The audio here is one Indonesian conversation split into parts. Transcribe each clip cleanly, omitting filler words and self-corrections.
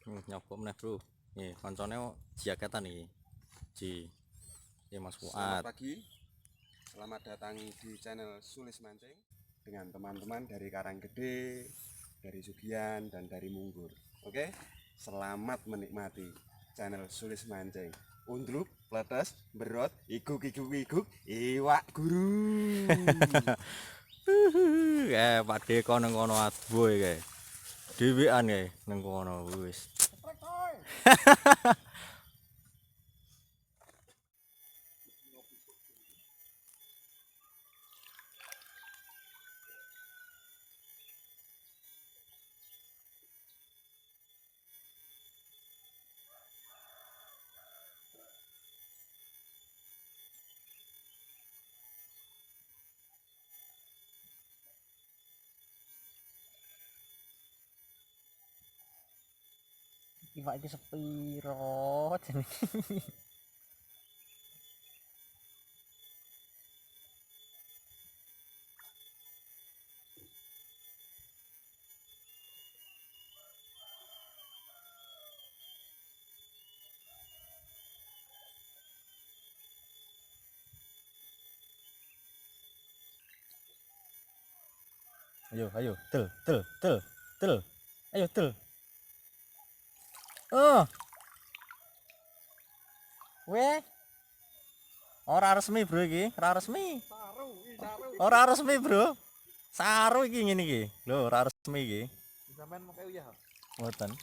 Nyogok meneh, Bro. Nih, koncone jaketan iki. Ji. Iki Mas Selamat Fuad. pagi, selamat datang di channel Sulis Mancing dengan teman-teman dari Karanggede, dari Sugian, dan dari Munggur. Oke, selamat menikmati channel Sulis Mancing. Undruk, pletes, berot, iguk, iwak guru. Pak Deko nang kono adboy kae. Dhewean kae nang kono wis. Iwak iki sepiro jenenge? Ayo, ayo, tel. Ayo, tel. Oh, weh. Ora resmi, Bro iki. Ora resmi. Ora resmi, Bro. Saru iki ngene iki. Lho, ora resmi iki. Sampean mau kayak ya? Mboten.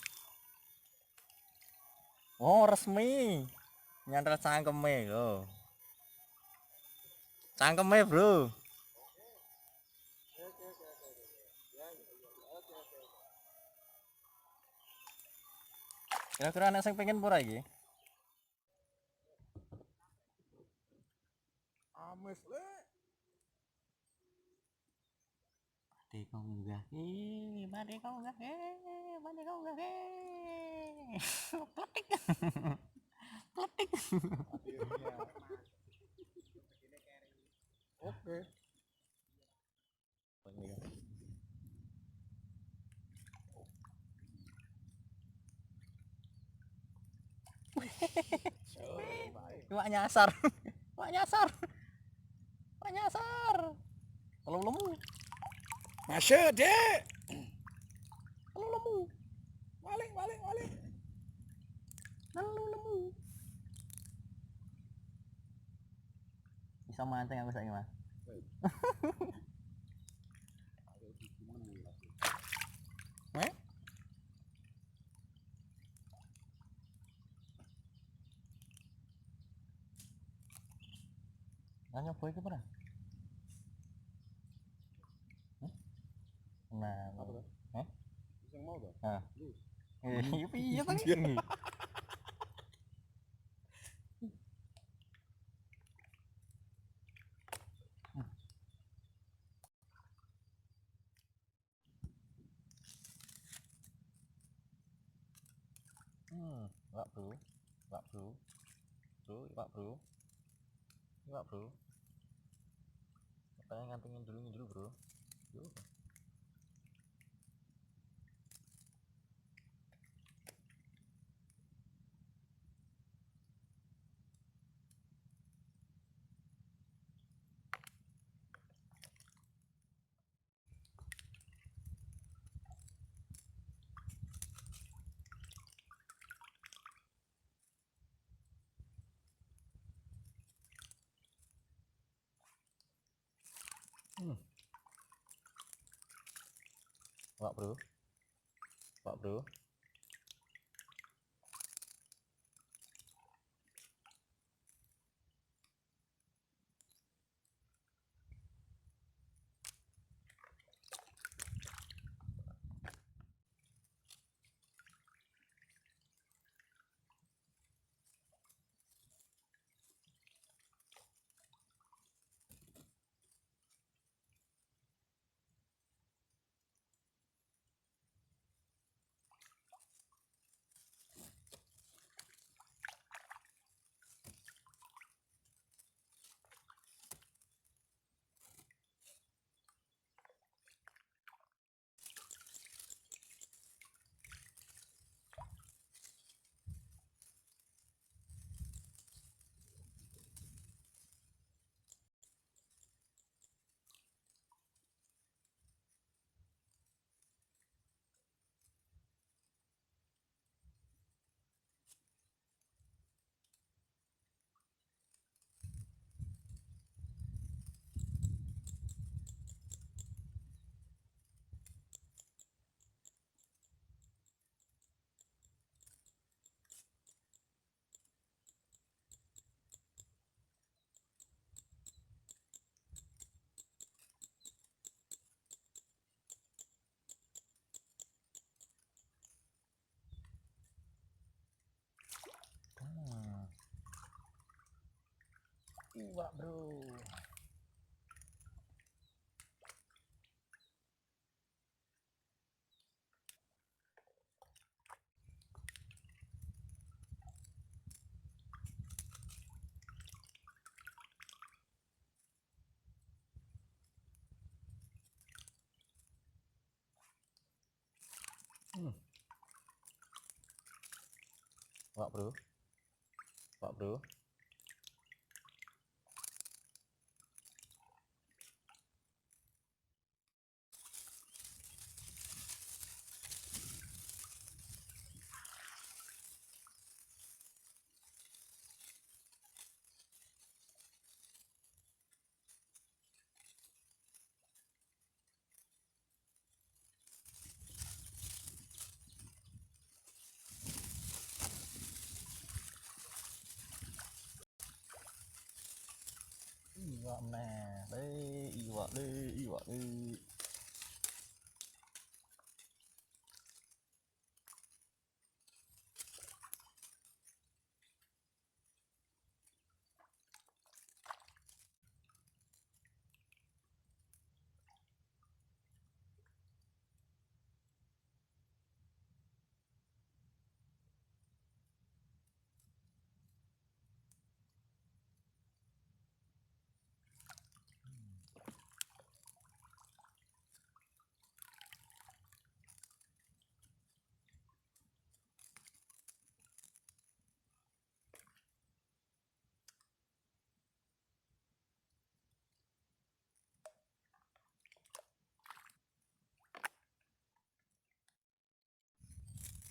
Oh, resmi. Nyantel cangkeme lho. Cangkeme, Bro. Kira-kira anak sing pengen pura iki? Ames le. Deko munggah. Mari kau munggah. Mari kau munggah. Kletik. Kletik. Oke. Iwak nyasar. Iwak nyasar. Iwak nyasar. Kalau lemu. Masya dek. Kalau lemu. Balik. Lalu lemu. Bisa mancing aku saiki, Mas. Eh? Nanya boy ke pernah? Nah, Apa tuh? eh? Bisa mau tuh? Ah. Lu. Iya tadi. Iwak bro, iwak bro, iwak bro, iwak bro. Katanya ngantengin dulu bro. Yuk. Iwak bro, iwak bro. Iwak bro. Iwak bro. Iwak bro. Iwak meneh, iwak le, iwak le.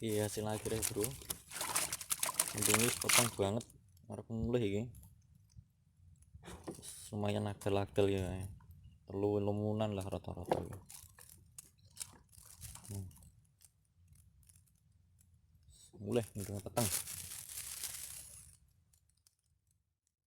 Iya hasil akhirnya bro, untungnya potong banget, harus mulai ini lumayan agel-agel ya, perlu lemunan lah rata-rata ya. Mulai untungnya petang.